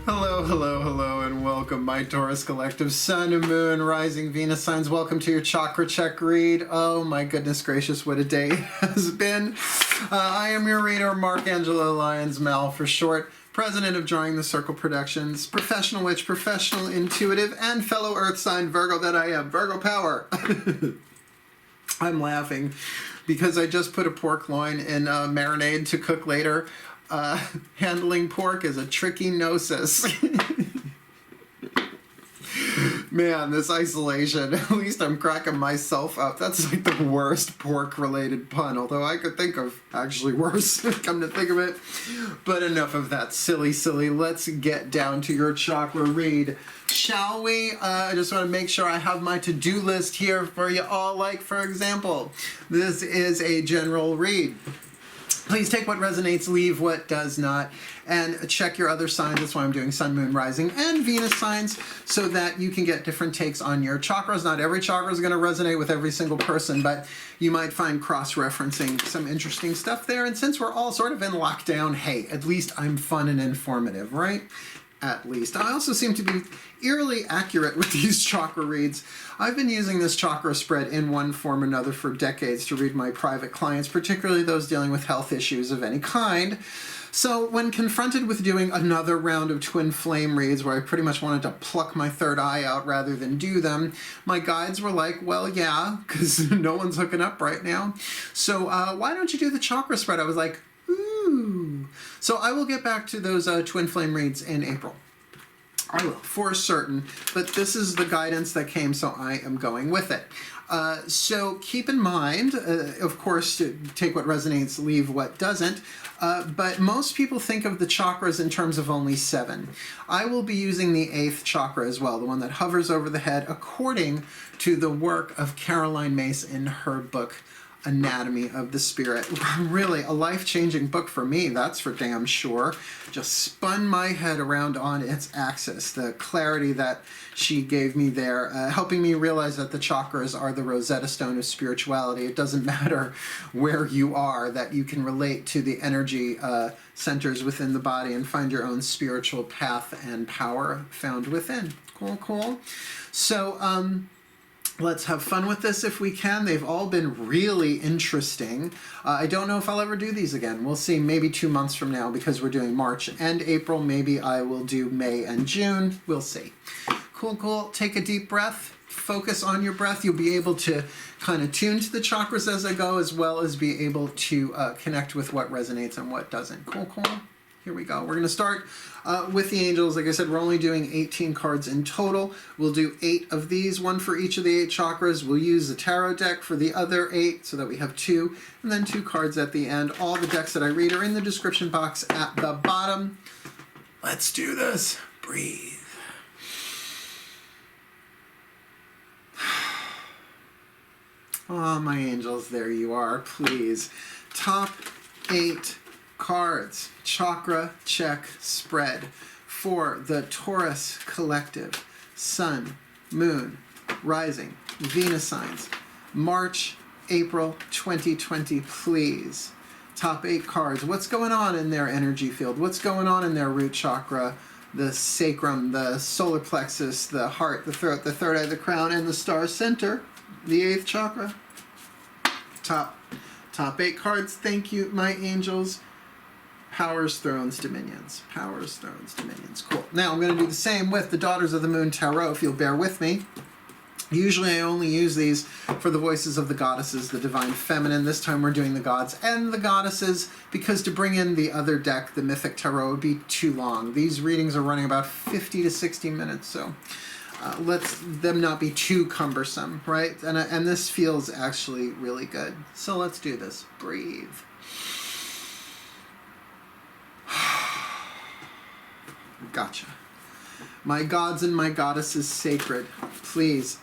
Hello, hello, hello, and welcome, my Taurus Collective Sun, Moon, Rising, Venus signs. Welcome to your Chakra Check read. Oh my goodness gracious, what a day it has been. I am your reader, Mark-Angelo Lyons, Mal for short, president of Drawing the Circle Productions, professional witch, professional intuitive, and fellow earth sign Virgo that I am. Virgo power. I'm laughing because I just put a pork loin in marinade to cook later. Handling pork is a tricky gnosis. Man, this isolation, at least I'm cracking myself up. That's like the worst pork-related pun, although I could think of actually worse, come to think of it. But enough of that silly. Let's get down to your chakra read, shall we? I just want to make sure I have my to-do list here for you all. Like, for example, this is a general read. Please take what resonates, leave what does not, and check your other signs. That's why I'm doing Sun, Moon, Rising, and Venus signs, so that you can get different takes on your chakras. Not every chakra is going to resonate with every single person, but you might find cross-referencing some interesting stuff there. And since we're all sort of in lockdown, hey, at least I'm fun and informative, right? At least. I also seem to be eerily accurate with these chakra reads. I've been using this chakra spread in one form or another for decades to read my private clients, particularly those dealing with health issues of any kind. So when confronted with doing another round of twin flame reads where I pretty much wanted to pluck my third eye out rather than do them, my guides were like, well, yeah, because no one's hooking up right now. So why don't you do the chakra spread? I was like, ooh. So I will get back to those twin flame reads in April. I will, for certain, but this is the guidance that came, so I am going with it. So keep in mind, of course, to take what resonates, leave what doesn't, but most people think of the chakras in terms of only 7. I will be using the 8th chakra as well, the one that hovers over the head, according to the work of Caroline Myss in her book, Anatomy of the Spirit. Really a life-changing book for me, that's for damn sure. Just spun my head around on its axis. The clarity that she gave me there, helping me realize that the chakras are the Rosetta Stone of spirituality. It doesn't matter where you are, that you can relate to the energy centers within the body and find your own spiritual path and power found within. Cool. So, let's have fun with this if we can. They've all been really interesting. I don't know if I'll ever do these again. We'll see, maybe 2 months from now, because we're doing March and April. Maybe I will do May and June. We'll see. Cool. Take a deep breath. Focus on your breath. You'll be able to kind of tune to the chakras as I go, as well as be able to connect with what resonates and what doesn't. Cool. Here we go. We're going to start with the angels. Like I said, we're only doing 18 cards in total. We'll do 8 of these, one for each of the 8 chakras. We'll use the tarot deck for the other 8 so that we have 2, and then 2 cards at the end. All the decks that I read are in the description box at the bottom. Let's do this. Breathe. Oh, my angels, there you are. Please. Top 8 cards, chakra check spread for the Taurus Collective, Sun, Moon, Rising, Venus signs, March, April 2020, please. Top 8 cards. What's going on in their energy field? What's going on in their root chakra, the sacrum, the solar plexus, the heart, the throat, the third eye, the crown, and the star center, the 8th chakra? Top 8 cards. Thank you, my angels. Powers, Thrones, Dominions. Powers, Thrones, Dominions. Cool. Now I'm going to do the same with the Daughters of the Moon Tarot, if you'll bear with me. Usually I only use these for the voices of the goddesses, the divine feminine. This time we're doing the gods and the goddesses, because to bring in the other deck, the mythic tarot, would be too long. These readings are running about 50 to 60 minutes, so let's them not be too cumbersome, right? And this feels actually really good. So let's do this. Breathe. Gotcha. My gods and my goddesses sacred, please,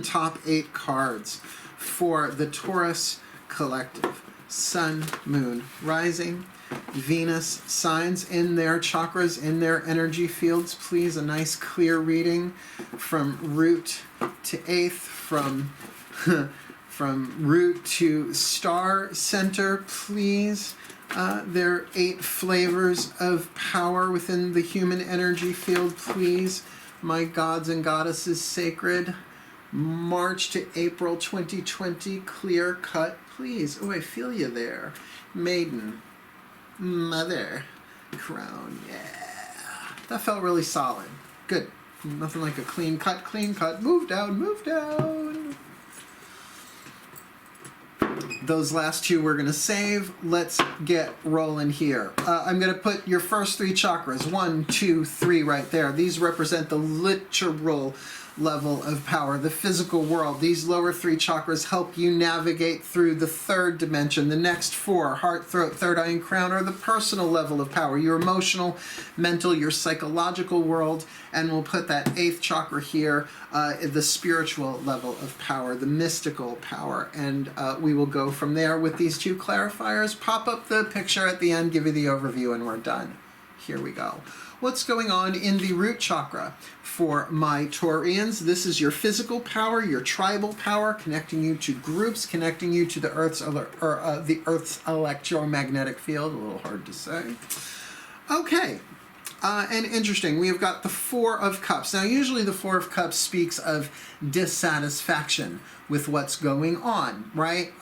top 8 cards for the Taurus Collective, Sun, Moon, Rising, Venus signs in their chakras, in their energy fields, please. A nice clear reading from root to 8th, from root to star center, please. There are 8 flavors of power within the human energy field, please. My gods and goddesses sacred. March to April 2020, clear cut, please. Oh, I feel you there. Maiden. Mother. Crown. Yeah. That felt really solid. Good. Nothing like a clean cut, clean cut. Move down, move down. Those last 2 we're going to save. Let's get rolling here. I'm going to put your first 3 chakras, 1, 2, 3 right there. These represent the literal level of power, the physical world. These lower 3 chakras help you navigate through the 3rd dimension. The next 4, heart, throat, third eye, and crown, are the personal level of power, your emotional, mental, your psychological world. And we'll put that 8th chakra here, the spiritual level of power, the mystical power. And we will go from there with these 2 clarifiers. Pop up the picture at the end, give you the overview, and we're done. Here we go. What's going on in the root chakra for my Taurians? This is your physical power, your tribal power, connecting you to groups, connecting you to the Earth's electromagnetic field. A little hard to say. Okay. And interesting, we have got the 4 of Cups. Now, usually the 4 of Cups speaks of dissatisfaction with what's going on, right?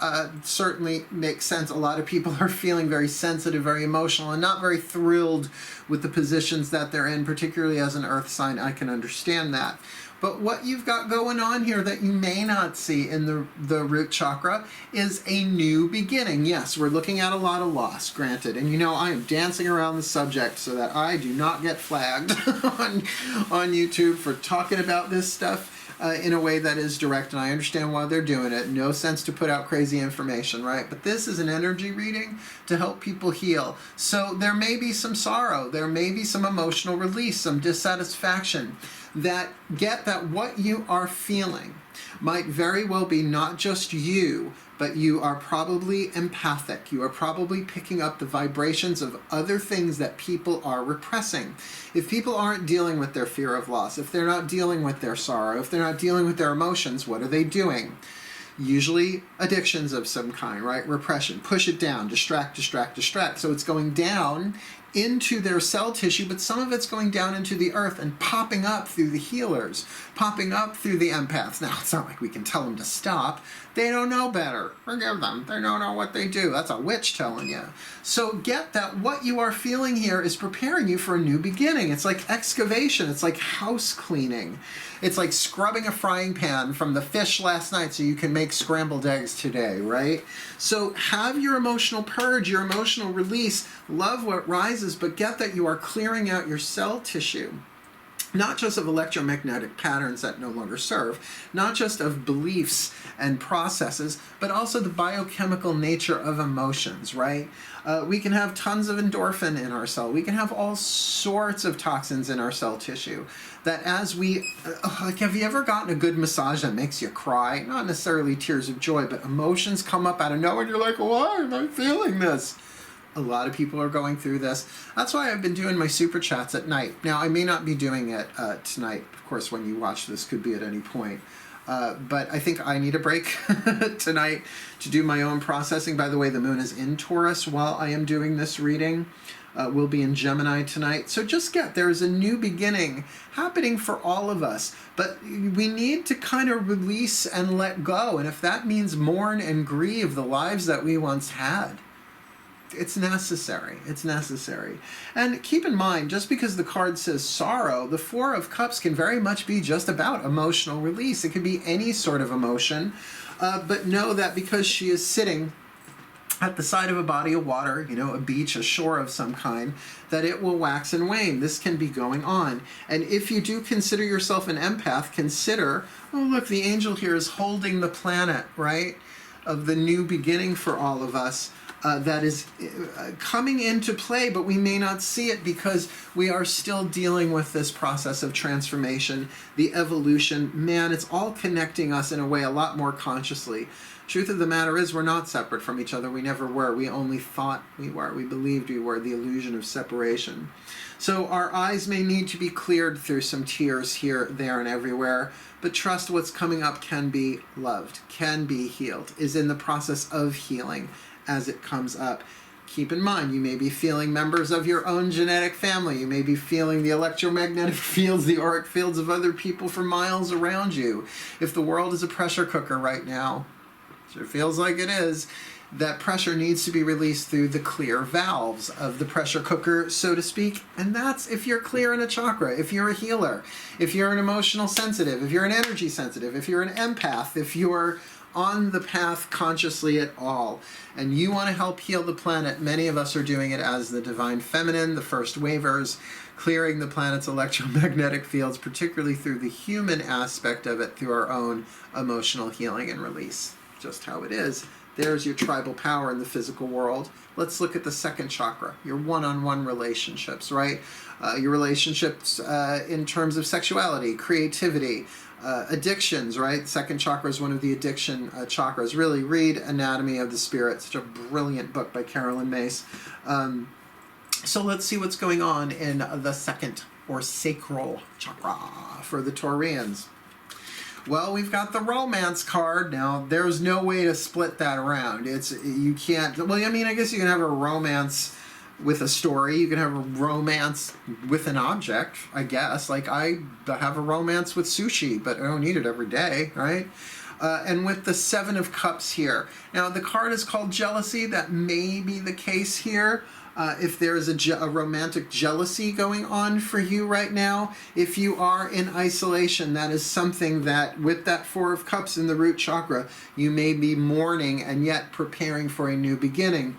Certainly makes sense. A lot of people are feeling very sensitive, very emotional, and not very thrilled with the positions that they're in, particularly as an earth sign. I can understand that. But what you've got going on here that you may not see in the root chakra is a new beginning. Yes, we're looking at a lot of loss, granted. And you know, I am dancing around the subject so that I do not get flagged on YouTube for talking about this stuff in a way that is direct. And I understand why they're doing it. No sense to put out crazy information, right? But this is an energy reading to help people heal. So there may be some sorrow. There may be some emotional release, some dissatisfaction. That what you are feeling might very well be not just you, but you are probably empathic. You are probably picking up the vibrations of other things that people are repressing. If people aren't dealing with their fear of loss, if they're not dealing with their sorrow, if they're not dealing with their emotions, what are they doing? Usually addictions of some kind, right? Repression, push it down, distract, distract, distract. So it's going down into their cell tissue, but some of it's going down into the earth and popping up through the healers, popping up through the empaths. Now, it's not like we can tell them to stop. They don't know better. Forgive them. They don't know what they do. That's a witch telling you. So get that what you are feeling here is preparing you for a new beginning. It's like excavation. It's like house cleaning. It's like scrubbing a frying pan from the fish last night so you can make scrambled eggs today, right? So have your emotional purge, your emotional release. Love what rises, but get that you are clearing out your cell tissue. Not just of electromagnetic patterns that no longer serve, not just of beliefs and processes, but also the biochemical nature of emotions, right? We can have tons of endorphin in our cell. We can have all sorts of toxins in our cell tissue that as we, like, have you ever gotten a good massage that makes you cry? Not necessarily tears of joy, but emotions come up out of nowhere and you're like, why am I feeling this? A lot of people are going through this. That's why I've been doing my super chats at night. Now, I may not be doing it tonight. Of course, when you watch this, could be at any point. But I think I need a break tonight to do my own processing. By the way, the moon is in Taurus while I am doing this reading. We'll be in Gemini tonight. So just there is a new beginning happening for all of us. But we need to kind of release and let go. And if that means mourn and grieve the lives that we once had, it's necessary. It's necessary. And keep in mind, just because the card says sorrow, the 4 of Cups can very much be just about emotional release. It could be any sort of emotion. But know that because she is sitting at the side of a body of water, you know, a beach, a shore of some kind, that it will wax and wane. This can be going on. And if you do consider yourself an empath, consider, oh, look, the angel here is holding the planet, right, of the new beginning for all of us. That is coming into play, but we may not see it because we are still dealing with this process of transformation, the evolution. Man, it's all connecting us in a way a lot more consciously. Truth of the matter is we're not separate from each other. We never were. We only thought we were. We believed we were. The illusion of separation. So our eyes may need to be cleared through some tears here, there, and everywhere. But trust what's coming up can be loved, can be healed, is in the process of healing as it comes up. keep in mind, you may be feeling members of your own genetic family. You may be feeling the electromagnetic fields, the auric fields of other people for miles around you. If the world is a pressure cooker right now, sure feels like it is, that pressure needs to be released through the clear valves of the pressure cooker, so to speak. And that's if you're clear in a chakra, if you're a healer, if you're an emotional sensitive, if you're an energy sensitive, if you're an empath, if you're on the path consciously at all, and you want to help heal the planet. Many of us are doing it as the divine feminine, the first wavers, clearing the planet's electromagnetic fields, particularly through the human aspect of it, through our own emotional healing and release. Just how it is. There's your tribal power in the physical world. Let's look at the second chakra, your one-on-one relationships, right? Your relationships in terms of sexuality, creativity, addictions, right? Second chakra is one of the addiction chakras. Really read Anatomy of the Spirit, such a brilliant book by Carolyn Mace. So let's see what's going on in the second or sacral chakra for the Taurians. Well, we've got the romance card. Now, there's no way to split that around. You can't, well, I mean, I guess you can have a romance with a story. You can have a romance with an object, I guess. Like, I have a romance with sushi, but I don't eat it every day, right? And with the Seven of Cups here. Now, the card is called jealousy. That may be the case here. If there is a romantic jealousy going on for you right now, if you are in isolation, that is something that, with that Four of Cups in the root chakra, you may be mourning and yet preparing for a new beginning.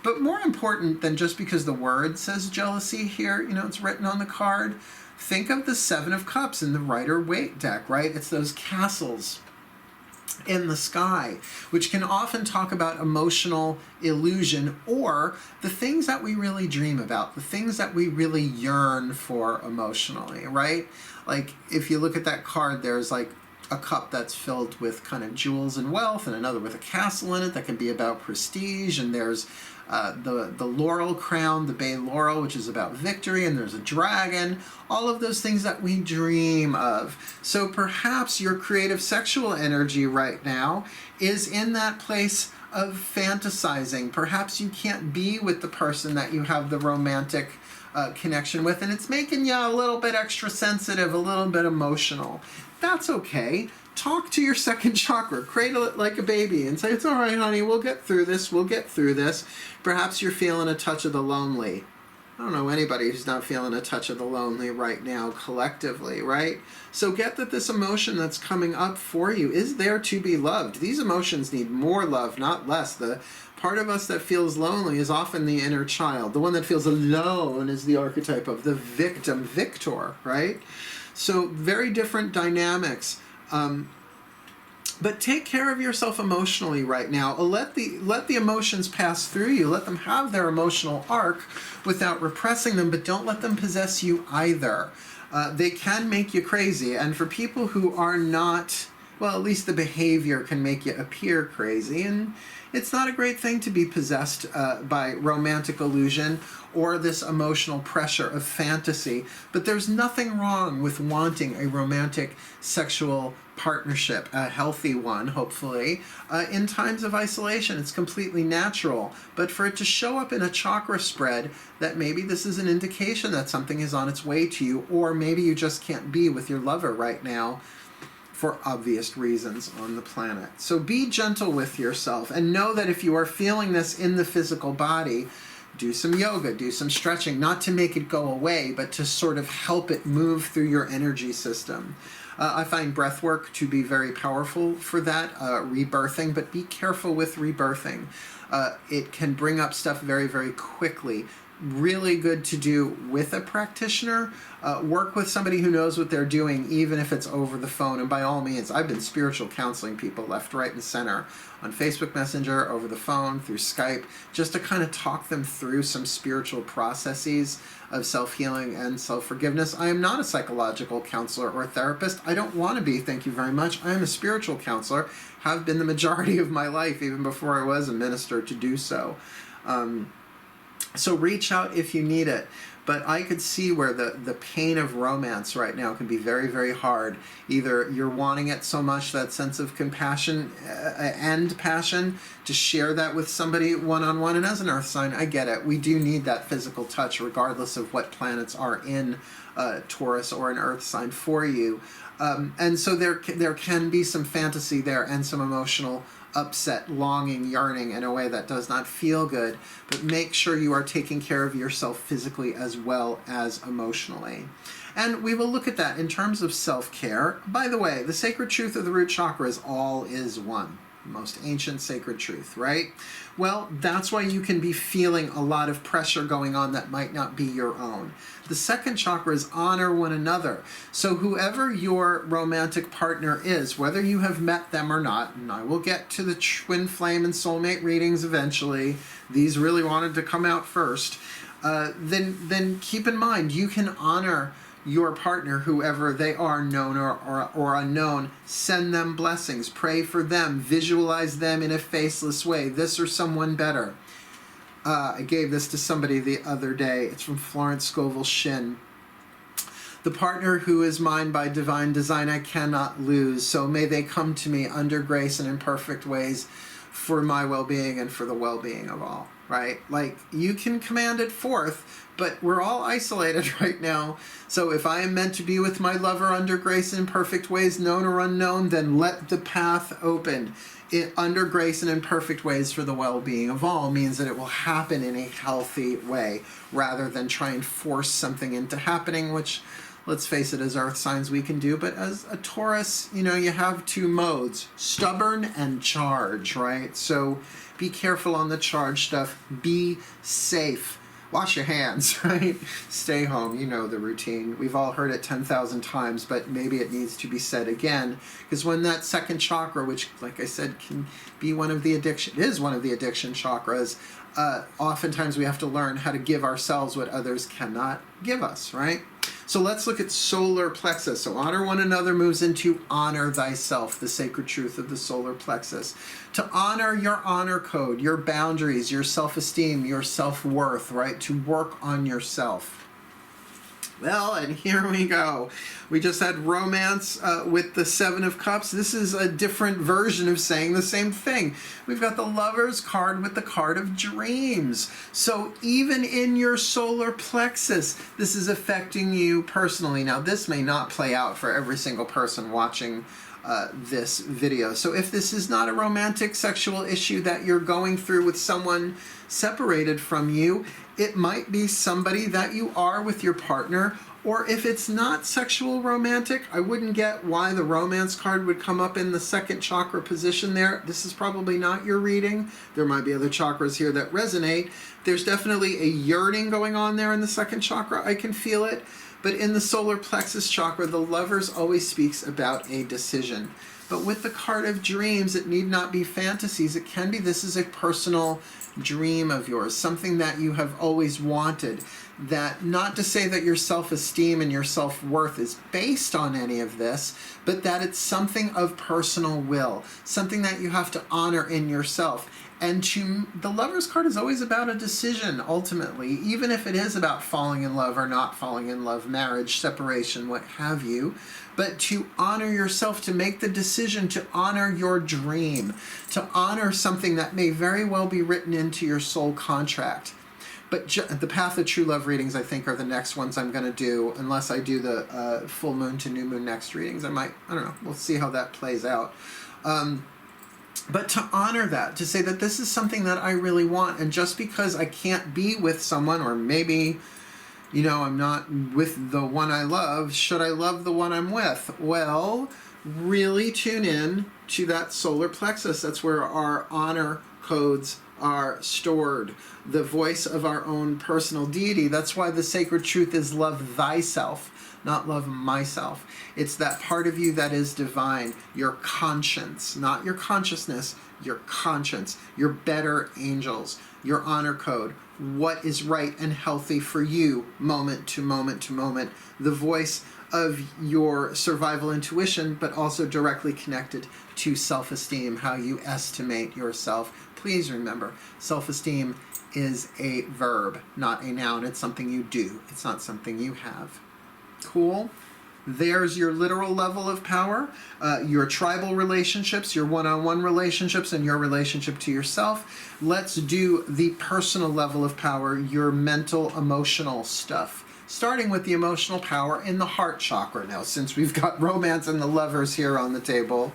But more important than just because the word says jealousy here, you know, it's written on the card, think of the Seven of Cups in the Rider-Waite deck, right? It's those castles in the sky, which can often talk about emotional illusion or the things that we really dream about, the things that we really yearn for emotionally, right? Like, if you look at that card, there's like a cup that's filled with kind of jewels and wealth, and another with a castle in it that can be about prestige, and there's the laurel crown, the bay laurel, which is about victory, and there's a dragon, all of those things that we dream of. So perhaps your creative sexual energy right now is in that place of fantasizing. Perhaps you can't be with the person that you have the romantic connection with, and it's making you a little bit extra sensitive, a little bit emotional. That's okay. Talk to your second chakra, cradle it like a baby and say, it's all right, honey, we'll get through this, we'll get through this. Perhaps you're feeling a touch of the lonely. I don't know anybody who's not feeling a touch of the lonely right now collectively, right? So get that this emotion that's coming up for you is there to be loved. These emotions need more love, not less. The part of us that feels lonely is often the inner child. The one that feels alone is the archetype of the victim, victor, right? So very different dynamics. But take care of yourself emotionally right now. Let the emotions pass through you. Let them have their emotional arc without repressing them, but don't let them possess you either. They can make you crazy. And for people who are not, well, at least the behavior can make you appear crazy. And it's not a great thing to be possessed by romantic illusion or this emotional pressure of fantasy. But there's nothing wrong with wanting a romantic sexual partnership, a healthy one, hopefully. In times of isolation, it's completely natural. But for it to show up in a chakra spread, that maybe this is an indication that something is on its way to you, or maybe you just can't be with your lover right now for obvious reasons on the planet. So be gentle with yourself and know that if you are feeling this in the physical body, do some yoga, do some stretching, not to make it go away, but to sort of help it move through your energy system. I find breath work to be very powerful for that, rebirthing, but be careful with rebirthing. It can bring up stuff very, very quickly. Really good to do with a practitioner. Work with somebody who knows what they're doing, even if it's over the phone. And by all means, I've been spiritual counseling people left, right, and center on Facebook Messenger, over the phone, through Skype, just to kind of talk them through some spiritual processes of self-healing and self-forgiveness. I am not a psychological counselor or therapist. I don't want to be, thank you very much. I am a spiritual counselor, have been the majority of my life, even before I was a minister, to do so. So reach out if you need it. But I could see where the pain of romance right now can be very, very hard. Either you're wanting it so much, that sense of compassion and passion, to share that with somebody one-on-one. And as an earth sign, I get it. We do need that physical touch regardless of what planets are in Taurus or an earth sign for you. And so there can be some fantasy there and some emotional upset, longing, yearning in a way that does not feel good, but make sure you are taking care of yourself physically as well as emotionally. And we will look at that in terms of self-care. By the way, the sacred truth of the root chakra is all is one. Most ancient sacred truth, right? Well, that's why you can be feeling a lot of pressure going on that might not be your own. The second chakra is honor one another. So whoever your romantic partner is, whether you have met them or not, and I will get to the twin flame and soulmate readings eventually, these really wanted to come out first, then keep in mind you can honor your partner, whoever they are, known or unknown. Send them blessings, pray for them, visualize them in a faceless way, this or someone better. I gave this to somebody the other day. It's from Florence Scovel Shin. The partner who is mine by divine design I cannot lose, so may they come to me under grace and in perfect ways for my well-being and for the well-being of all, right? Like, you can command it forth, but we're all isolated right now. So if I am meant to be with my lover under grace and in perfect ways, known or unknown, then let the path open. Under grace and in perfect ways for the well-being of all means that it will happen in a healthy way rather than try and force something into happening, which, let's face it, as earth signs we can do. But as a Taurus, you have two modes, stubborn and charge, right? So be careful on the charge stuff. Be safe. Wash your hands, right? Stay home. You know the routine. We've all heard it 10,000 times, but maybe it needs to be said again. Because when that second chakra, which, like I said, can be one of the addiction chakras, oftentimes we have to learn how to give ourselves what others cannot give us, right? So let's look at solar plexus. So honor one another moves into honor thyself, the sacred truth of the solar plexus. To honor your honor code, your boundaries, your self-esteem, your self-worth, right? To work on yourself. Well, and here we go. We just had romance with the Seven of Cups. This is a different version of saying the same thing. We've got the Lover's card with the card of dreams. So even in your solar plexus, this is affecting you personally. Now, this may not play out for every single person watching this video. So if this is not a romantic sexual issue that you're going through with someone separated from you, it might be somebody that you are with your partner. Or if it's not sexual romantic, I wouldn't get why the romance card would come up in the second chakra position there. This is probably not your reading. There might be other chakras here that resonate. There's definitely a yearning going on there in the second chakra. I can feel it. But in the solar plexus chakra, the Lovers always speaks about a decision. But with the card of dreams, it need not be fantasies. It can be this is a personal dream of yours, something that you have always wanted. That, not to say that your self-esteem and your self-worth is based on any of this, but that it's something of personal will, something that you have to honor in yourself. And the Lover's card is always about a decision, ultimately, even if it is about falling in love or not falling in love, marriage, separation, what have you. But to honor yourself, to make the decision to honor your dream, to honor something that may very well be written into your soul contract. But the Path of True Love readings, I think, are the next ones I'm going to do, unless I do the full moon to new moon next readings. I don't know, we'll see how that plays out. But to honor that, to say that this is something that I really want, and just because I can't be with someone, or maybe, I'm not with the one I love, should I love the one I'm with? Well, really tune in to that solar plexus. That's where our honor codes are stored, the voice of our own personal deity. That's why the sacred truth is love thyself, not love myself. It's that part of you that is divine, your conscience, not your consciousness, your conscience, your better angels, your honor code, what is right and healthy for you moment to moment to moment. The voice of your survival intuition, but also directly connected to self-esteem, how you estimate yourself. Please remember, self-esteem is a verb, not a noun. It's something you do. It's not something you have. Cool? There's your literal level of power, your tribal relationships, your one-on-one relationships, and your relationship to yourself. Let's do the personal level of power, your mental, emotional stuff. Starting with the emotional power in the heart chakra now, since we've got romance and the lovers here on the table.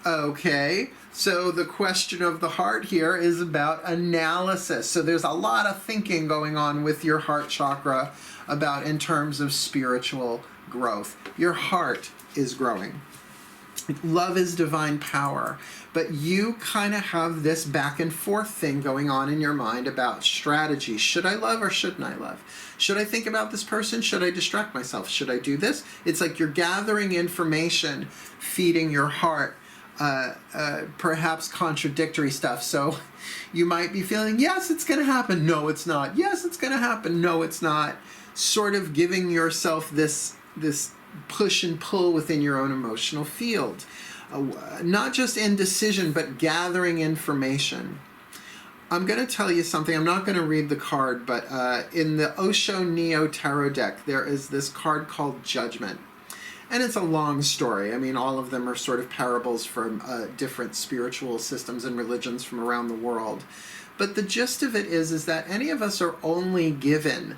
Okay, so the question of the heart here is about analysis. So there's a lot of thinking going on with your heart chakra about in terms of spiritual growth. Your heart is growing. Love is divine power, but you kind of have this back and forth thing going on in your mind about strategy. Should I love or shouldn't I love? Should I think about this person? Should I distract myself? Should I do this? It's like you're gathering information, feeding your heart, perhaps contradictory stuff. So you might be feeling, yes, it's going to happen. No, it's not. Yes, it's going to happen. No, it's not. Sort of giving yourself this push and pull within your own emotional field. Not just indecision, but gathering information. I'm going to tell you something. I'm not going to read the card, but in the Osho Neo Tarot deck, there is this card called Judgment. And it's a long story. I mean, all of them are sort of parables from different spiritual systems and religions from around the world. But the gist of it is that any of us are only given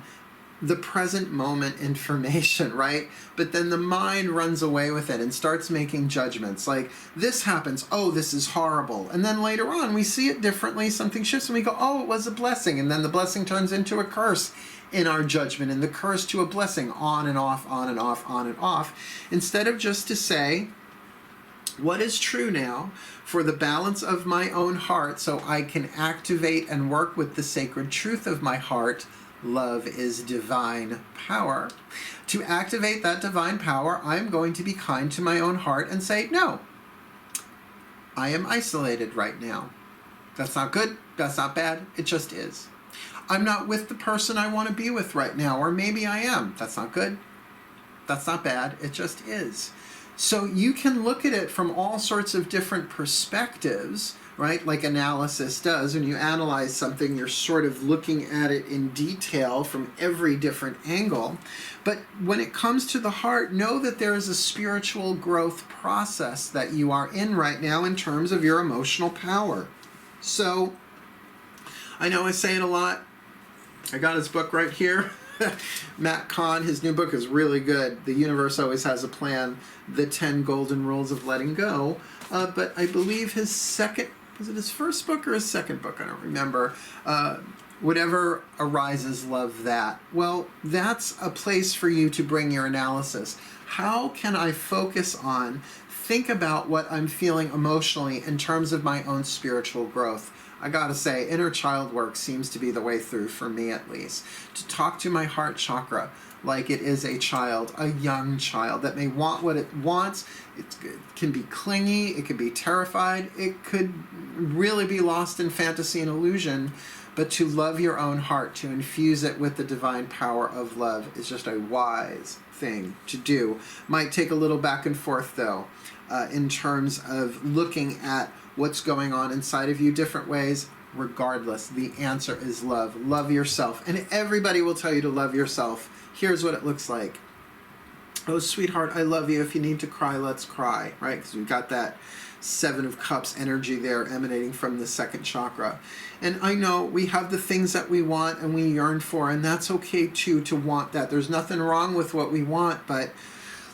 the present moment information, right? But then the mind runs away with it and starts making judgments like, this happens, oh, this is horrible. And then later on, we see it differently, something shifts, and we go, oh, it was a blessing. And then the blessing turns into a curse in our judgment, and the curse to a blessing, on and off, on and off, on and off. Instead of just to say, what is true now for the balance of my own heart so I can activate and work with the sacred truth of my heart. Love is divine power. To activate that divine power, I'm going to be kind to my own heart and say, no, I am isolated right now. That's not good. That's not bad. It just is. I'm not with the person I want to be with right now, or maybe I am. That's not good. That's not bad. It just is. So you can look at it from all sorts of different perspectives, right? Like analysis does. When you analyze something, you're sort of looking at it in detail from every different angle. But when it comes to the heart, know that there is a spiritual growth process that you are in right now in terms of your emotional power. So I know I say it a lot. I got his book right here. Matt Kahn, his new book is really good. The Universe Always Has a Plan, The 10 Golden Rules of Letting Go. But I believe his second, was it his first book or his second book? I don't remember. Whatever arises, love that. Well, that's a place for you to bring your analysis. How can I focus on, think about what I'm feeling emotionally in terms of my own spiritual growth? I gotta say, inner child work seems to be the way through for me, at least. To talk to my heart chakra like it is a child, a young child that may want what it wants. It can be clingy, it can be terrified, it could really be lost in fantasy and illusion. But to love your own heart, to infuse it with the divine power of love, is just a wise thing to do. Might take a little back and forth, though, in terms of looking at what's going on inside of you different ways. Regardless, the answer is love. Love yourself. And everybody will tell you to love yourself. Here's what it looks like. Oh, sweetheart, I love you. If you need to cry, let's cry, right? Because we've got that 7 of Cups energy there emanating from the second chakra. And I know we have the things that we want and we yearn for, and that's okay too, to want that. There's nothing wrong with what we want, but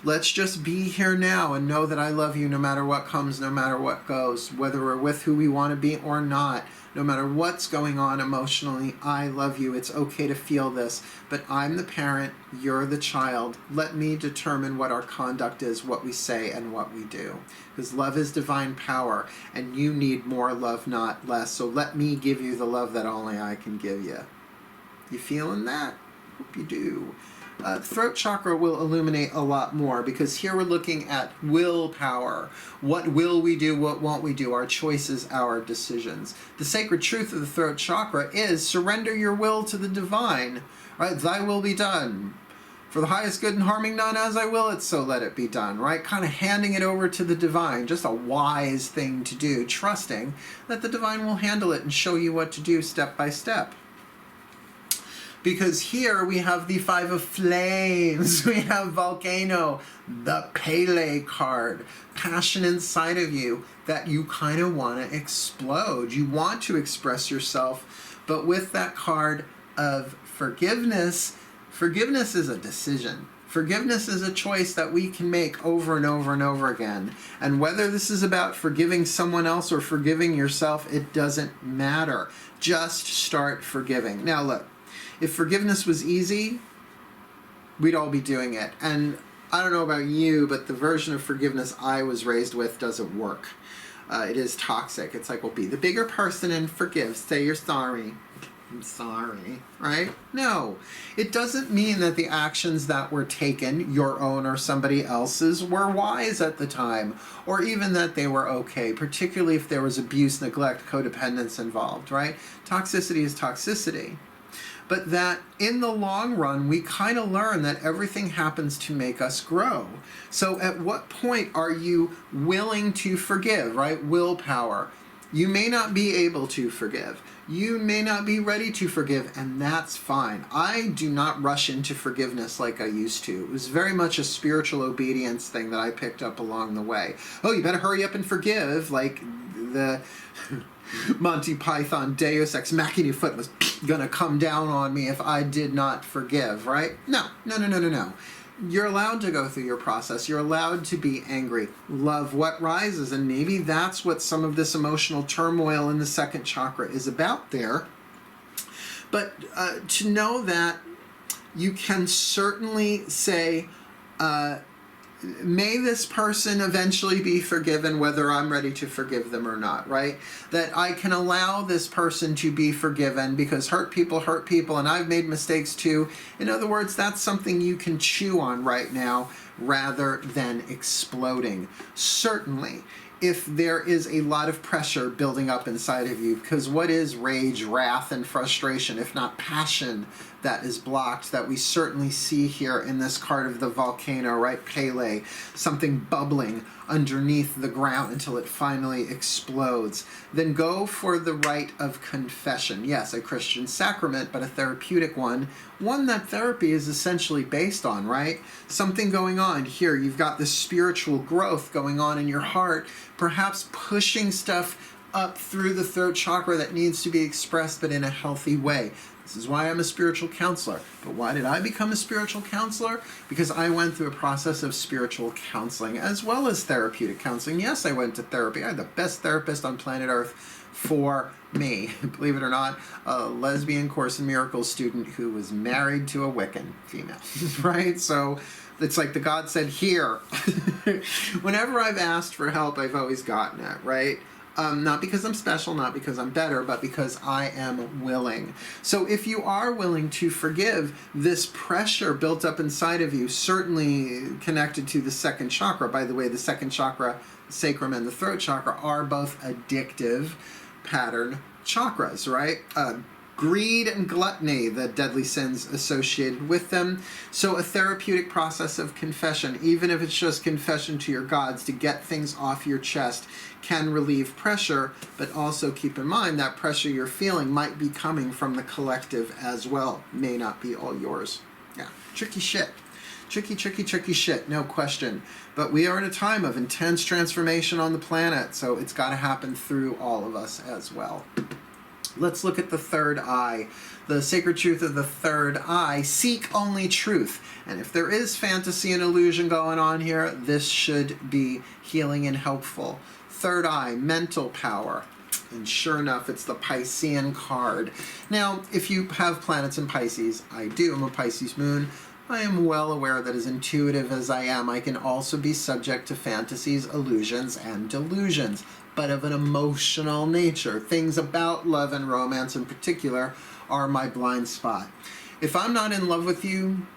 let's just be here now and know that I love you no matter what comes, no matter what goes, whether we're with who we want to be or not. No matter what's going on emotionally, I love you. It's okay to feel this, but I'm the parent, you're the child. Let me determine what our conduct is, what we say, and what we do. Because love is divine power, and you need more love, not less. So let me give you the love that only I can give you. You feeling that? Hope you do. Throat chakra will illuminate a lot more, because here we're looking at willpower. What will we do? What won't we do? Our choices, our decisions. The sacred truth of the throat chakra is surrender your will to the divine. Right? Thy will be done. For the highest good and harming none, as I will it, so let it be done, right? Kind of handing it over to the divine, just a wise thing to do, trusting that the divine will handle it and show you what to do step by step. Because here we have the Five of Flames, we have Volcano, the Pele card, passion inside of you that you kind of want to explode. You want to express yourself, but with that card of forgiveness, forgiveness is a decision. Forgiveness is a choice that we can make over and over and over again. And whether this is about forgiving someone else or forgiving yourself, it doesn't matter. Just start forgiving. Now look, if forgiveness was easy, we'd all be doing it. And I don't know about you, but the version of forgiveness I was raised with doesn't work. It is toxic. It's like, well, be the bigger person and forgive. Say you're sorry. I'm sorry, right? No, it doesn't mean that the actions that were taken, your own or somebody else's, were wise at the time, or even that they were okay, particularly if there was abuse, neglect, codependence involved, right? Toxicity is toxicity. But that in the long run, we kind of learn that everything happens to make us grow. So at what point are you willing to forgive, right? Willpower. You may not be able to forgive. You may not be ready to forgive, and that's fine. I do not rush into forgiveness like I used to. It was very much a spiritual obedience thing that I picked up along the way. Oh, you better hurry up and forgive, like the Monty Python Deus Ex Machina foot was gonna come down on me if I did not forgive, right? No. You're allowed to go through your process. You're allowed to be angry. Love what rises. And maybe that's what some of this emotional turmoil in the second chakra is about there. But to know that you can certainly say, may this person eventually be forgiven, whether I'm ready to forgive them or not, right? That I can allow this person to be forgiven because hurt people, and I've made mistakes too. In other words, that's something you can chew on right now rather than exploding. Certainly, if there is a lot of pressure building up inside of you, because what is rage, wrath, and frustration, if not passion, that is blocked, that we certainly see here in this card of the volcano, right? Pele, something bubbling underneath the ground until it finally explodes. Then go for the rite of confession. Yes, a Christian sacrament, but a therapeutic one. One that therapy is essentially based on, right? Something going on here. You've got this spiritual growth going on in your heart, perhaps pushing stuff up through the throat chakra that needs to be expressed, but in a healthy way. This is why I'm a spiritual counselor. But why did I become a spiritual counselor? Because I went through a process of spiritual counseling as well as therapeutic counseling. Yes, I went to therapy. I had the best therapist on planet Earth for me. Believe it or not, a lesbian Course in Miracles student who was married to a Wiccan female, right? So it's like the God said, here. Whenever I've asked for help, I've always gotten it, right? Not because I'm special, not because I'm better, but because I am willing. So if you are willing to forgive, this pressure built up inside of you, certainly connected to the second chakra. By the way, the second chakra, sacrum, and the throat chakra are both addictive pattern chakras, right? Greed and gluttony, the deadly sins associated with them. So a therapeutic process of confession, even if it's just confession to your gods to get things off your chest, can relieve pressure, but also keep in mind that pressure you're feeling might be coming from the collective as well. May not be all yours. Yeah, tricky shit. Tricky shit, no question. But we are in a time of intense transformation on the planet, so it's got to happen through all of us as well. Let's look at the third eye. The sacred truth of the third eye, seek only truth. And if there is fantasy and illusion going on here, this should be healing and helpful. Third eye, mental power. And sure enough, it's the Piscean card. Now, if you have planets in Pisces, I do, I'm a Pisces moon, I am well aware that as intuitive as I am, I can also be subject to fantasies, illusions, and delusions, but of an emotional nature. Things about love and romance in particular are my blind spot. If I'm not in love with you,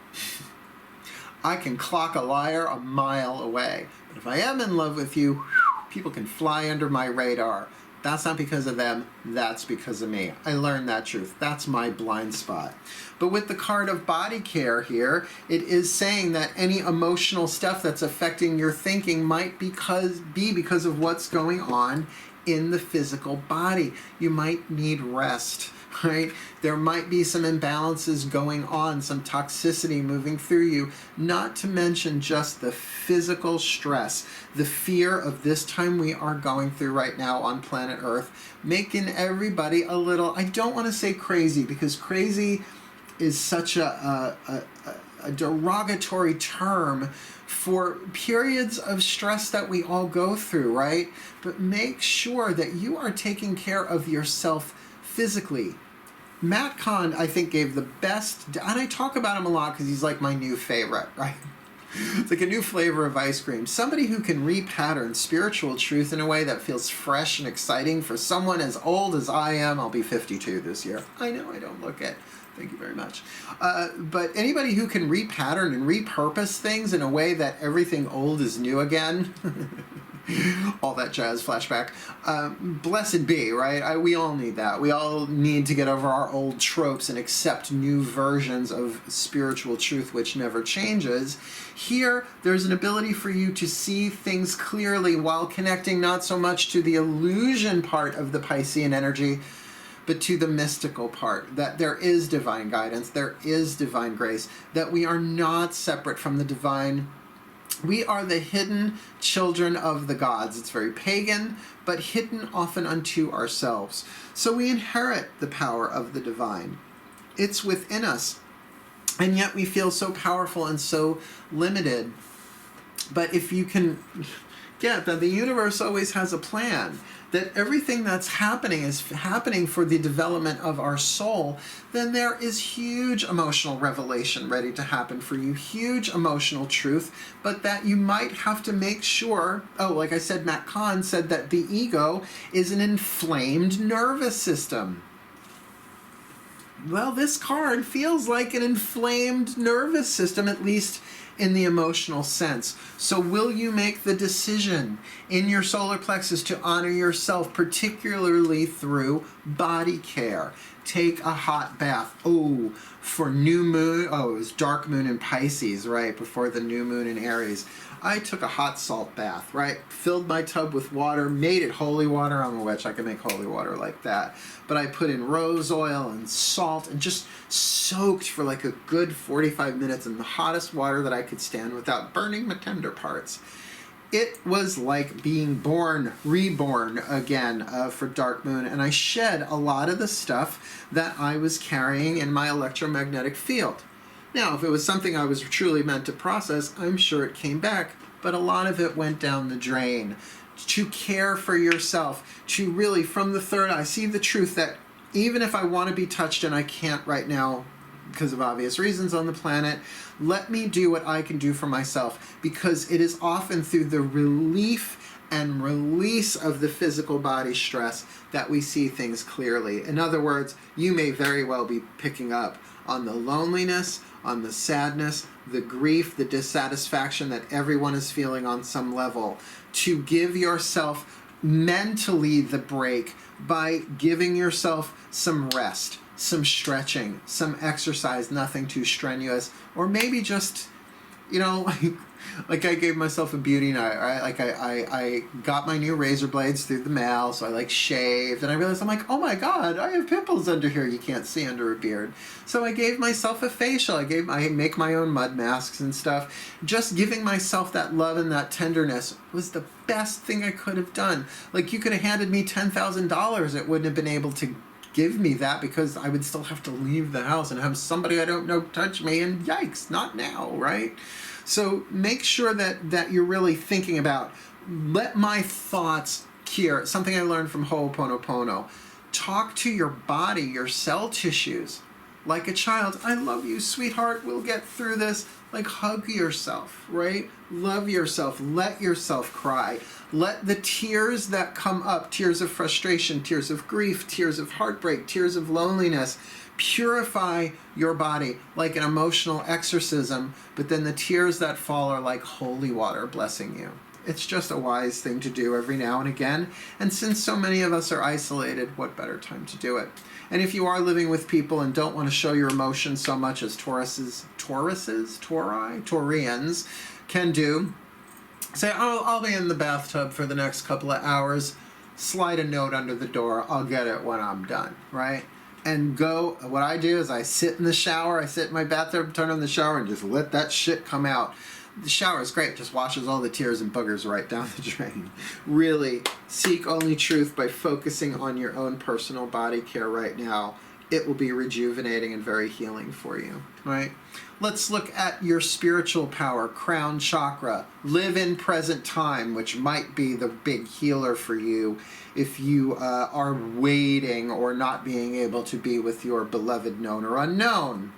I can clock a liar a mile away. But if I am in love with you, people can fly under my radar. That's not because of them, that's because of me. I learned that truth. That's my blind spot. But with the card of body care here, it is saying that any emotional stuff that's affecting your thinking might be because of what's going on in the physical body. You might need rest, right? There might be some imbalances going on, some toxicity moving through you, not to mention just the physical stress, the fear of this time we are going through right now on planet Earth, making everybody a little, I don't want to say crazy, because crazy is such a derogatory term for periods of stress that we all go through, right? But make sure that you are taking care of yourself physically. Matt Kahn, I think, gave the best, and I talk about him a lot because he's like my new favorite, right? It's like a new flavor of ice cream. Somebody who can repattern spiritual truth in a way that feels fresh and exciting for someone as old as I am. I'll be 52 this year. I know I don't look it. Thank you very much. But anybody who can repattern and repurpose things in a way that everything old is new again, all that jazz flashback, blessed be, right? We all need that. We all need to get over our old tropes and accept new versions of spiritual truth which never changes. Here, there's an ability for you to see things clearly while connecting not so much to the illusion part of the Piscean energy, but to the mystical part, that there is divine guidance, there is divine grace, that we are not separate from the divine. We are the hidden children of the gods. It's very pagan, but hidden often unto ourselves. So we inherit the power of the divine. It's within us, and yet we feel so powerful and so limited. But if you can get that the universe always has a plan, that everything that's happening is happening for the development of our soul, then there is huge emotional revelation ready to happen for you, huge emotional truth, but that you might have to make sure, like I said, Matt Kahn said that the ego is an inflamed nervous system. Well, this card feels like an inflamed nervous system, at least in the emotional sense. So will you make the decision in your solar plexus to honor yourself, particularly through body care? Take a hot bath. For new moon, it was dark moon in Pisces, right, before the new moon in Aries. I took a hot salt bath, right? Filled my tub with water, made it holy water. I'm a witch, I can make holy water like that. But I put in rose oil and salt and just soaked for like a good 45 minutes in the hottest water that I could stand without burning my tender parts. It was like being reborn again for dark moon, and I shed a lot of the stuff that I was carrying in my electromagnetic field. Now, if it was something I was truly meant to process, I'm sure it came back, but a lot of it went down the drain. To care for yourself, to really, from the third eye, see the truth that even if I want to be touched and I can't right now because of obvious reasons on the planet, let me do what I can do for myself, because it is often through the relief and release of the physical body stress that we see things clearly. In other words, you may very well be picking up on the loneliness, on the sadness, the grief, the dissatisfaction that everyone is feeling on some level. To give yourself mentally the break by giving yourself some rest, some stretching, some exercise, nothing too strenuous, or maybe just, like I gave myself a beauty night, right? Like I got my new razor blades through the mail, so I shaved, and I realized I'm like, oh my God, I have pimples under here you can't see under a beard. So I gave myself a facial. I make my own mud masks and stuff. Just giving myself that love and that tenderness was the best thing I could have done. Like, you could have handed me $10,000, it wouldn't have been able to give me that, because I would still have to leave the house and have somebody I don't know touch me, and yikes, not now, right? So make sure that you're really thinking about, let my thoughts cure. Something I learned from Ho'oponopono. Talk to your body, your cell tissues, like a child. I love you, sweetheart. We'll get through this. Like, hug yourself, right? Love yourself. Let yourself cry. Let the tears that come up, tears of frustration, tears of grief, tears of heartbreak, tears of loneliness, Purify your body like an emotional exorcism, but then the tears that fall are like holy water blessing you. It's just a wise thing to do every now and again. And since so many of us are isolated, what better time to do it? And if you are living with people and don't want to show your emotions so much as Taurians can do, say, oh, I'll be in the bathtub for the next couple of hours. Slide a note under the door. I'll get it when I'm done, right? And go, what I do is I sit in the shower, I sit in my bathtub, turn on the shower, and just let that shit come out. The shower is great, just washes all the tears and boogers right down the drain. Really, seek only truth by focusing on your own personal body care right now. It will be rejuvenating and very healing for you, right? Let's look at your spiritual power, Crown Chakra. Live in present time, which might be the big healer for you if you are waiting or not being able to be with your beloved known or unknown.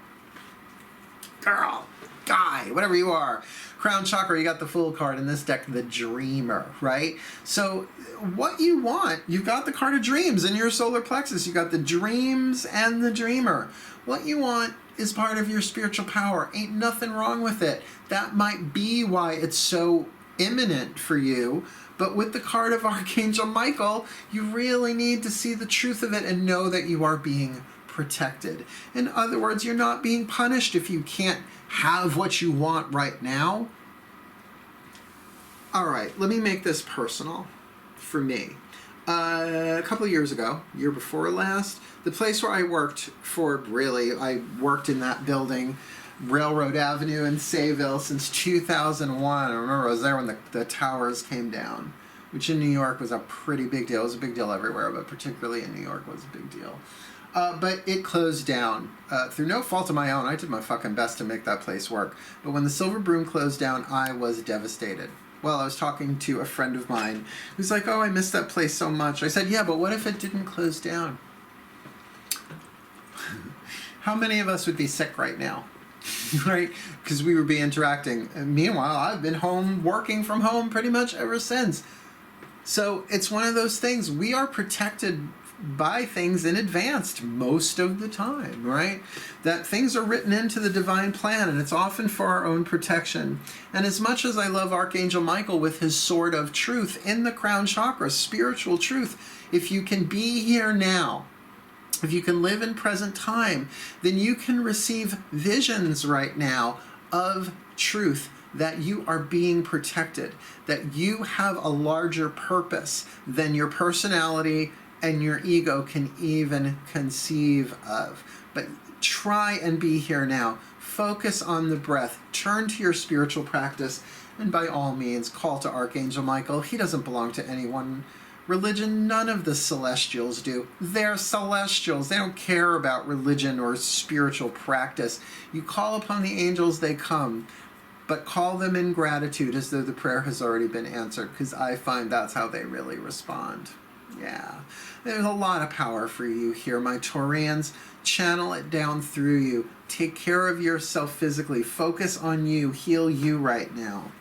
Girl, guy, whatever you are. Crown Chakra, you got the Fool card in this deck, the Dreamer, right? So what you want, you've got the card of dreams in your solar plexus. You got the dreams and the Dreamer. What you want is part of your spiritual power. Ain't nothing wrong with it. That might be why it's so imminent for you. But with the card of Archangel Michael, you really need to see the truth of it and know that you are being protected. In other words, you're not being punished if you can't have what you want right now. All right, let me make this personal for me. A couple of years ago, year before last, the place where I worked for, really, I worked in that building, Railroad Avenue in Sayville, since 2001. I remember I was there when the towers came down, which in New York was a pretty big deal. It was a big deal everywhere, but particularly in New York was a big deal. But it closed down through no fault of my own. I did my fucking best to make that place work. But when the Silver Broom closed down, I was devastated. Well, I was talking to a friend of mine who's like, oh, I miss that place so much. I said, yeah, but what if it didn't close down? How many of us would be sick right now? Right? Because we would be interacting. And meanwhile, I've been home, working from home pretty much ever since. So it's one of those things. We are protected by things in advance most of the time, right? That things are written into the divine plan, and it's often for our own protection. And as much as I love Archangel Michael with his sword of truth in the Crown Chakra, spiritual truth, if you can be here now, if you can live in present time, then you can receive visions right now of truth, that you are being protected, that you have a larger purpose than your personality and your ego can even conceive of. But try and be here now. Focus on the breath. Turn to your spiritual practice. And by all means, call to Archangel Michael. He doesn't belong to any one religion. None of the celestials do. They're celestials. They don't care about religion or spiritual practice. You call upon the angels, they come. But call them in gratitude as though the prayer has already been answered, because I find that's how they really respond. Yeah, there's a lot of power for you here, my Taurians. Channel it down through you. Take care of yourself physically. Focus on you. Heal you right now.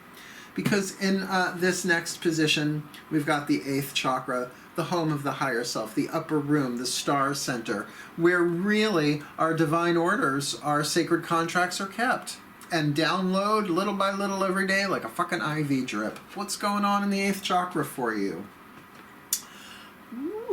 Because in this next position, we've got the 8th chakra, the home of the higher self, the upper room, the star center, where really our divine orders, our sacred contracts are kept. And download little by little every day like a fucking IV drip. What's going on in the 8th chakra for you?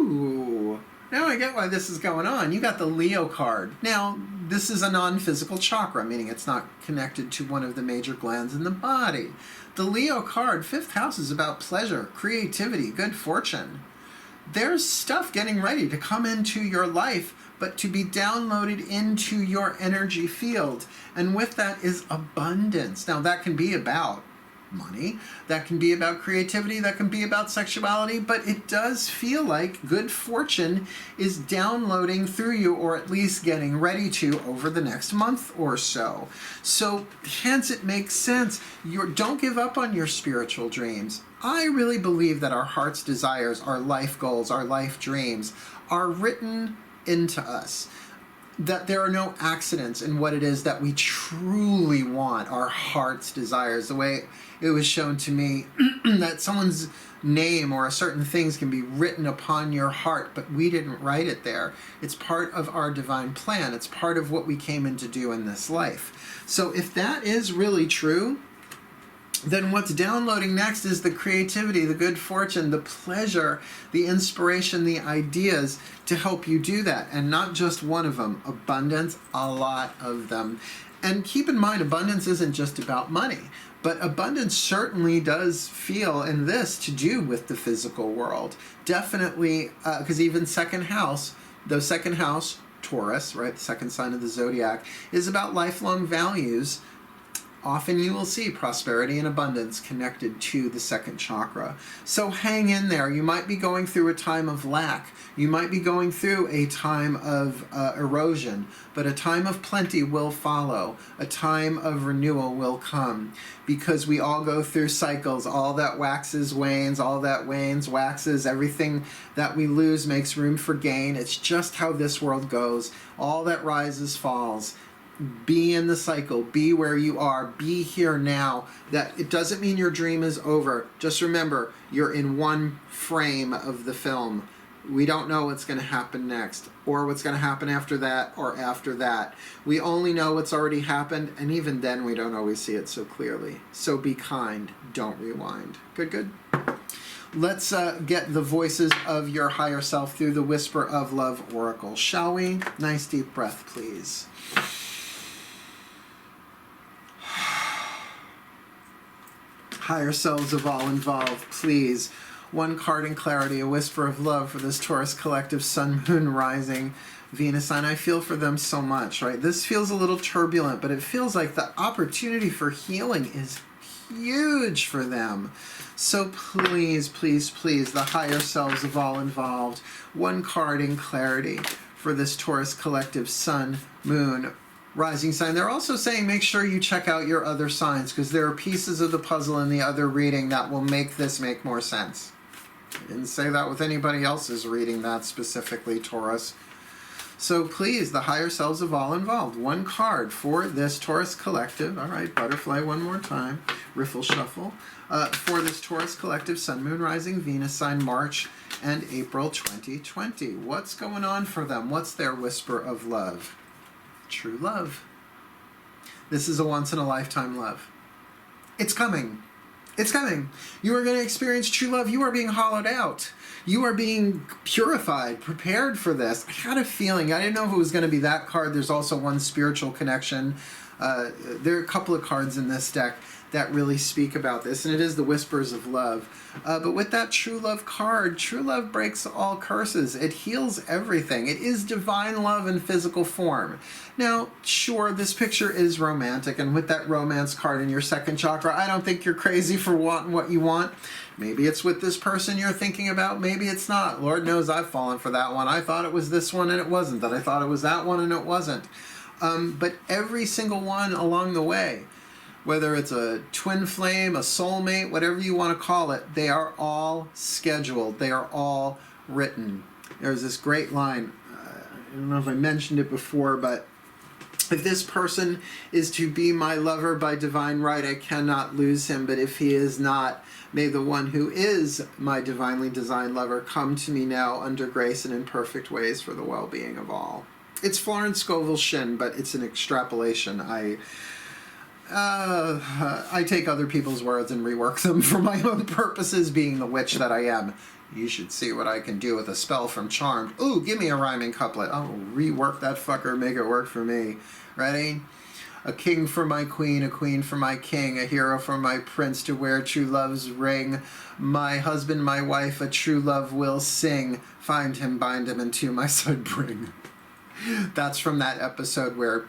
Ooh, now I get why this is going on. You got the Leo card. Now, this is a non-physical chakra, meaning it's not connected to one of the major glands in the body. The Leo card, 5th house, is about pleasure, creativity, good fortune. There's stuff getting ready to come into your life, but to be downloaded into your energy field. And with that is abundance. Now, that can be about money, that can be about creativity, that can be about sexuality, but it does feel like good fortune is downloading through you, or at least getting ready to, over the next month or so. So hence it makes sense. Don't give up on your spiritual dreams. I really believe that our heart's desires, our life goals, our life dreams are written into us. that there are no accidents in what it is that we truly want, our heart's desires. The way it was shown to me that someone's name or certain things can be written upon your heart, but we didn't write it there. It's part of our divine plan. It's part of what we came in to do in this life. So if that is really true, then what's downloading next is the creativity, the good fortune, the pleasure, the inspiration, the ideas to help you do that. And not just one of them, abundance, a lot of them. And keep in mind, abundance isn't just about money, but abundance certainly does feel in this to do with the physical world. Definitely, because even second house, Taurus, right, the second sign of the zodiac, is about lifelong values. Often you will see prosperity and abundance connected to the second chakra. So hang in there. You might be going through a time of lack. You might be going through a time of erosion, but a time of plenty will follow. A time of renewal will come, because we all go through cycles. All that waxes wanes, all that wanes waxes. Everything that we lose makes room for gain. It's just how this world goes. All that rises falls. Be in the cycle, be where you are, be here now. That it doesn't mean your dream is over. Just remember, you're in one frame of the film. We don't know what's going to happen next, or what's going to happen after that, or after that. We only know what's already happened, and even then we don't always see it so clearly. So be kind, don't rewind. Good. Let's get the voices of your higher self through the Whisper of Love Oracle, shall we? Nice deep breath, please. Higher selves of all involved, please. One card in clarity, a whisper of love for this Taurus collective, Sun, Moon, Rising, Venus sign. I feel for them so much, right? This feels a little turbulent, but it feels like the opportunity for healing is huge for them. So please, please, please, the higher selves of all involved. One card in clarity for this Taurus collective, Sun, Moon, Rising sign. They're also saying make sure you check out your other signs, because there are pieces of the puzzle in the other reading that will make this make more sense. I didn't say that with anybody else's reading that specifically, Taurus. So please, the higher selves of all involved. One card for this Taurus collective. All right, butterfly one more time. Riffle shuffle. For this Taurus collective, Sun, Moon, Rising, Venus sign, March and April 2020. What's going on for them? What's their whisper of love? True love. This is a once-in-a-lifetime love. It's coming. It's coming. You are going to experience true love. You are being hollowed out. You are being purified, prepared for this. I had a feeling. I didn't know if it was going to be that card. There's also one spiritual connection. There are a couple of cards in this deck that really speak about this, and it is the Whispers of Love. But with that True Love card, true love breaks all curses. It heals everything. It is divine love in physical form. Now, sure, this picture is romantic, and with that romance card in your second chakra, I don't think you're crazy for wanting what you want. Maybe it's with this person you're thinking about, maybe it's not. Lord knows I've fallen for that one. I thought it was this one and it wasn't. That I thought it was that one and it wasn't. But every single one along the way, whether it's a twin flame, a soulmate, whatever you want to call it, they are all scheduled. They are all written. There's this great line. I don't know if I mentioned it before, but if this person is to be my lover by divine right, I cannot lose him. But if he is not, may the one who is my divinely designed lover come to me now under grace and in perfect ways for the well-being of all. It's Florence Scovel Shin, but it's an extrapolation. I take other people's words and rework them for my own purposes, being the witch that I am. You should see what I can do with a spell from Charmed. Ooh, give me a rhyming couplet. I'll rework that fucker, make it work for me. Ready? A king for my queen, a queen for my king, a hero for my prince to wear true love's ring. My husband, my wife, a true love will sing. Find him, bind him, and to my side bring. That's from that episode where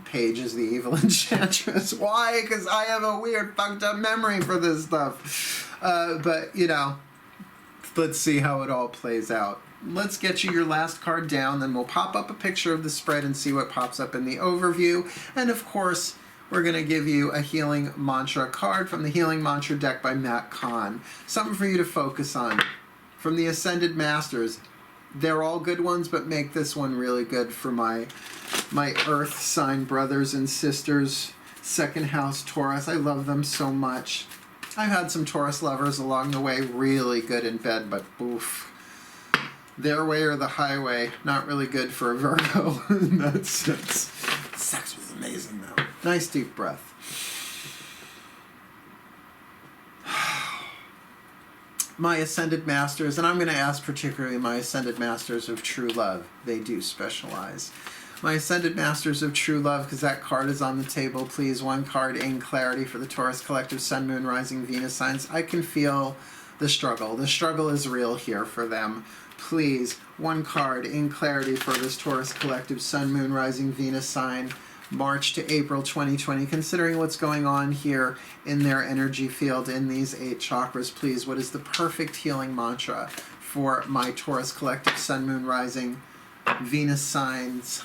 Paige is the evil enchantress. Why? Because I have a weird, fucked up memory for this stuff. But, you know, let's see how it all plays out. Let's get you your last card down, then we'll pop up a picture of the spread and see what pops up in the overview. And, of course, we're going to give you a healing mantra card from the Healing Mantra deck by Matt Kahn. Something for you to focus on. From the Ascended Masters, They're all good ones, but make this one really good for my earth sign brothers and sisters. Second house Taurus. I love them so much. I've had some Taurus lovers along the way, really good in bed, but oof. Their way or the highway, not really good for a Virgo in that sense. Sex was amazing though. Nice deep breath. My Ascended Masters, and I'm going to ask particularly my Ascended Masters of True Love. They do specialize. My Ascended Masters of True Love, because that card is on the table, please. One card in clarity for the Taurus Collective Sun, Moon, Rising, Venus signs. I can feel the struggle. The struggle is real here for them. Please, one card in clarity for this Taurus Collective Sun, Moon, Rising, Venus sign. March to April 2020, considering what's going on here in their energy field in these 8 chakras, please, what is the perfect healing mantra for my Taurus Collective Sun, Moon, Rising, Venus signs,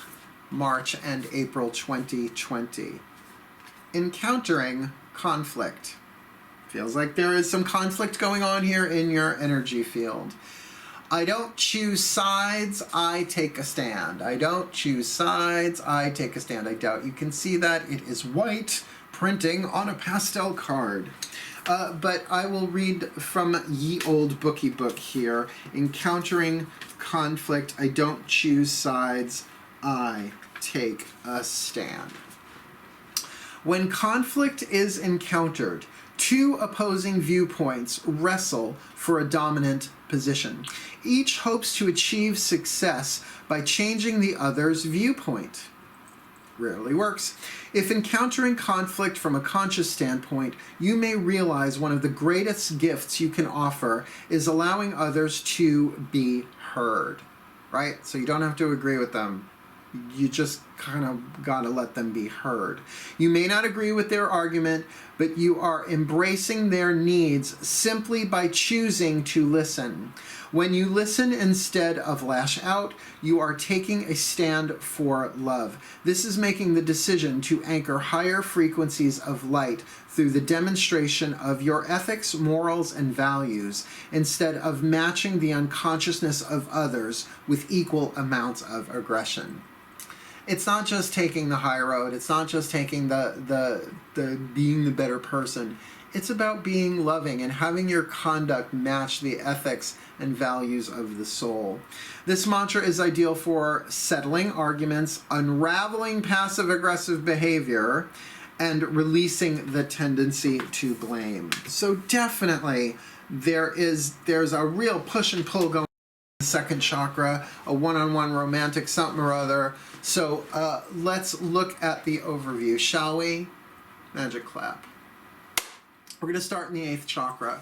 March and April 2020? Encountering conflict. Feels like there is some conflict going on here in your energy field. I don't choose sides, I take a stand. I don't choose sides, I take a stand. I doubt you can see that. It is white printing on a pastel card. But I will read from Ye Old Bookie Book here. Encountering conflict, I don't choose sides, I take a stand. When conflict is encountered, 2 opposing viewpoints wrestle for a dominant position. Each hopes to achieve success by changing the other's viewpoint. Rarely works. If encountering conflict from a conscious standpoint, you may realize one of the greatest gifts you can offer is allowing others to be heard. Right? So you don't have to agree with them. You just kind of got to let them be heard. You may not agree with their argument, but you are embracing their needs simply by choosing to listen. When you listen instead of lash out, you are taking a stand for love. This is making the decision to anchor higher frequencies of light through the demonstration of your ethics, morals, and values, instead of matching the unconsciousness of others with equal amounts of aggression. It's not just taking the high road. It's not just taking the being the better person. It's about being loving and having your conduct match the ethics and values of the soul. This mantra is ideal for settling arguments, unraveling passive-aggressive behavior, and releasing the tendency to blame. So definitely there's a real push and pull going on in the second chakra, a one-on-one romantic something or other. So let's look at the overview, shall we? Magic clap. We're going to start in the 8th chakra.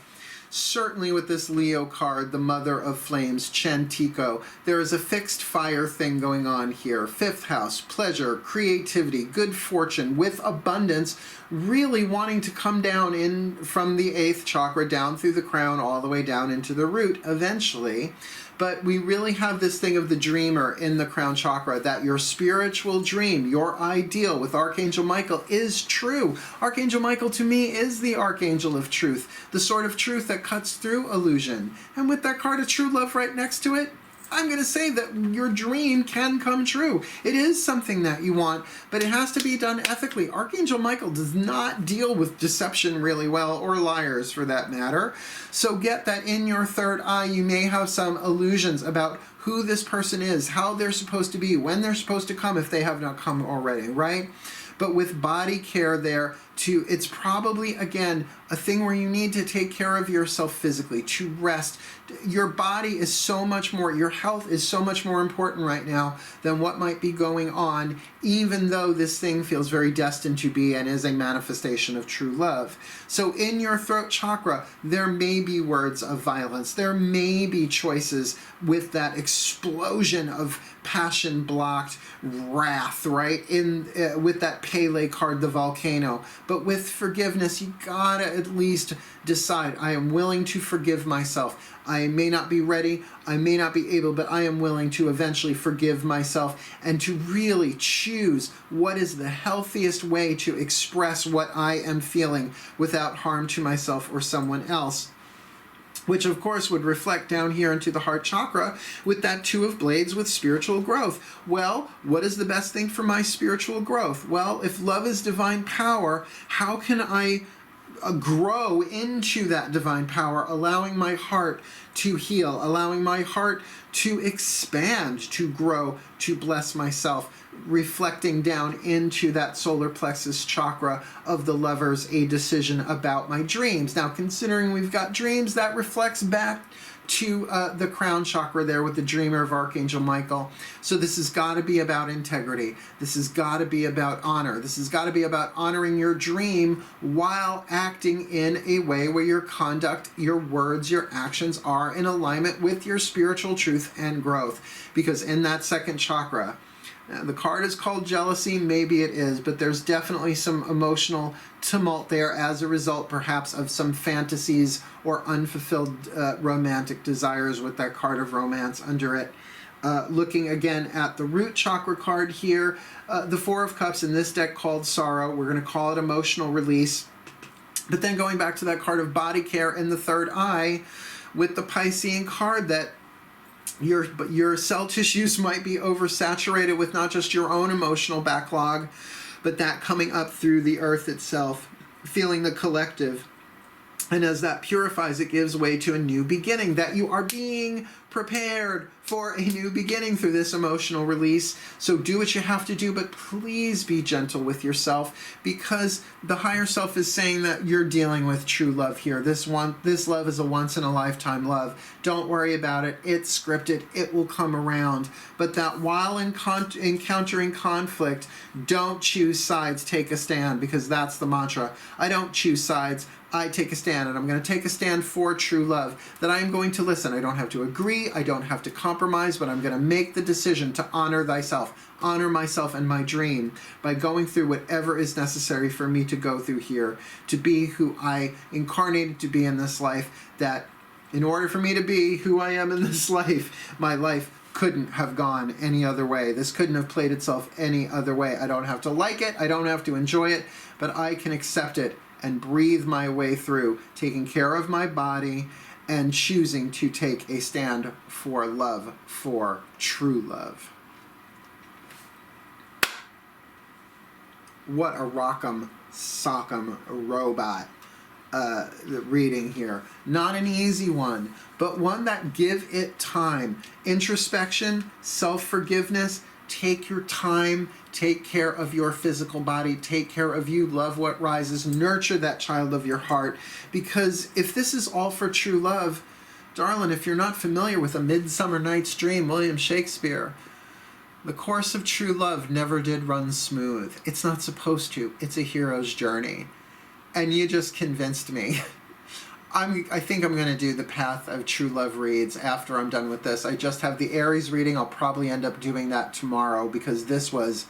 Certainly with this Leo card, the Mother of Flames, Chantico, there is a fixed fire thing going on here. 5th house, pleasure, creativity, good fortune, with abundance, really wanting to come down in from the 8th chakra, down through the crown, all the way down into the root eventually. But we really have this thing of the dreamer in the Crown Chakra, that your spiritual dream, your ideal with Archangel Michael is true. Archangel Michael to me is the Archangel of truth, the sort of truth that cuts through illusion. And with that card of true love right next to it, I'm going to say that your dream can come true. It is something that you want, but it has to be done ethically. Archangel Michael does not deal with deception really well, or liars for that matter. So get that in your third eye. You may have some illusions about who this person is, how they're supposed to be, when they're supposed to come if they have not come already, right? But with body care there, it's probably, again, a thing where you need to take care of yourself physically, to rest. Your body is so much more, your health is so much more important right now than what might be going on, even though this thing feels very destined to be and is a manifestation of true love. So in your throat chakra, there may be words of violence. There may be choices with that explosion of passion-blocked wrath, right? With that Pele card, the volcano. But with forgiveness, you gotta at least decide, I am willing to forgive myself. I may not be ready, I may not be able, but I am willing to eventually forgive myself and to really choose what is the healthiest way to express what I am feeling without harm to myself or someone else. which of course would reflect down here into the heart chakra with that Two of Blades with spiritual growth. Well, what is the best thing for my spiritual growth? Well, if love is divine power, how can I grow into that divine power, allowing my heart to heal, allowing my heart to expand, to grow, to bless myself, reflecting down into that solar plexus chakra of the Lovers, a decision about my dreams. Now, considering we've got dreams, that reflects back to the crown chakra there with the dreamer of Archangel Michael. So this has got to be about integrity. This has got to be about honor. This has got to be about honoring your dream while acting in a way where your conduct, your words, your actions are in alignment with your spiritual truth and growth. Because in that second chakra, the card is called jealousy, maybe it is, but there's definitely some emotional tumult there as a result perhaps of some fantasies or unfulfilled romantic desires with that card of romance under it. Looking again at the root chakra card here, the Four of Cups in this deck called sorrow, we're going to call it emotional release. But then going back to that card of body care in the third eye with the Piscean card, that your cell tissues might be oversaturated with not just your own emotional backlog, but that coming up through the earth itself, feeling the collective. And as that purifies, it gives way to a new beginning, that you are being prepared for a new beginning through this emotional release. So do what you have to do, but please be gentle with yourself, because the higher self is saying that you're dealing with true love here. This love is a once-in-a-lifetime love. Don't worry about it. It's scripted. It will come around. But that while encountering conflict, don't choose sides, take a stand, because that's the mantra. I don't choose sides. I take a stand, and I'm going to take a stand for true love, that I am going to listen. I don't have to agree, I don't have to compromise, but I'm going to make the decision to honor thyself, honor myself and my dream by going through whatever is necessary for me to go through here, to be who I incarnated to be in this life, that in order for me to be who I am in this life, my life couldn't have gone any other way. This couldn't have played itself any other way. I don't have to like it, I don't have to enjoy it, but I can accept it and breathe my way through, taking care of my body and choosing to take a stand for love, for true love. What a rock'em sock'em robot reading here. Not an easy one, but one that give it time. Introspection, self-forgiveness, take your time, take care of your physical body, take care of you, love what rises, nurture that child of your heart. Because if this is all for true love, darling, if you're not familiar with A Midsummer Night's Dream, William Shakespeare, the course of true love never did run smooth. It's not supposed to. It's a hero's journey. And you just convinced me. I think I'm going to do the Path of True Love reads after I'm done with this. I just have the Aries reading. I'll probably end up doing that tomorrow, because this was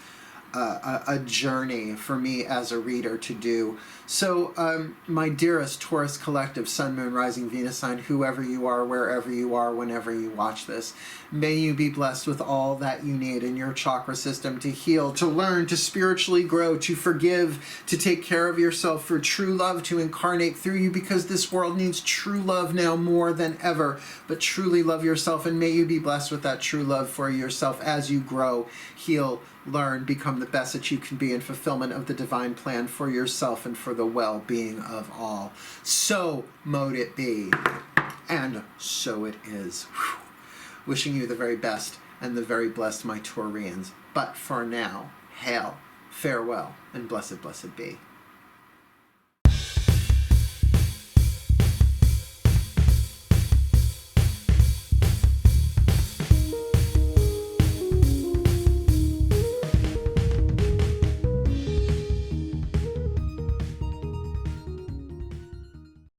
a journey for me as a reader to do. So my dearest Taurus collective, Sun, Moon, Rising, Venus sign, whoever you are, wherever you are, whenever you watch this, may you be blessed with all that you need in your chakra system to heal, to learn, to spiritually grow, to forgive, to take care of yourself, for true love to incarnate through you, because this world needs true love now more than ever. But truly love yourself, and may you be blessed with that true love for yourself as you grow, heal, learn, become the best that you can be in fulfillment of the divine plan for yourself and for the well-being of all. So mote it be, and so it is. Whew. Wishing you the very best and the very blessed, my Taurians. But for now, hail, farewell, and blessed, blessed be.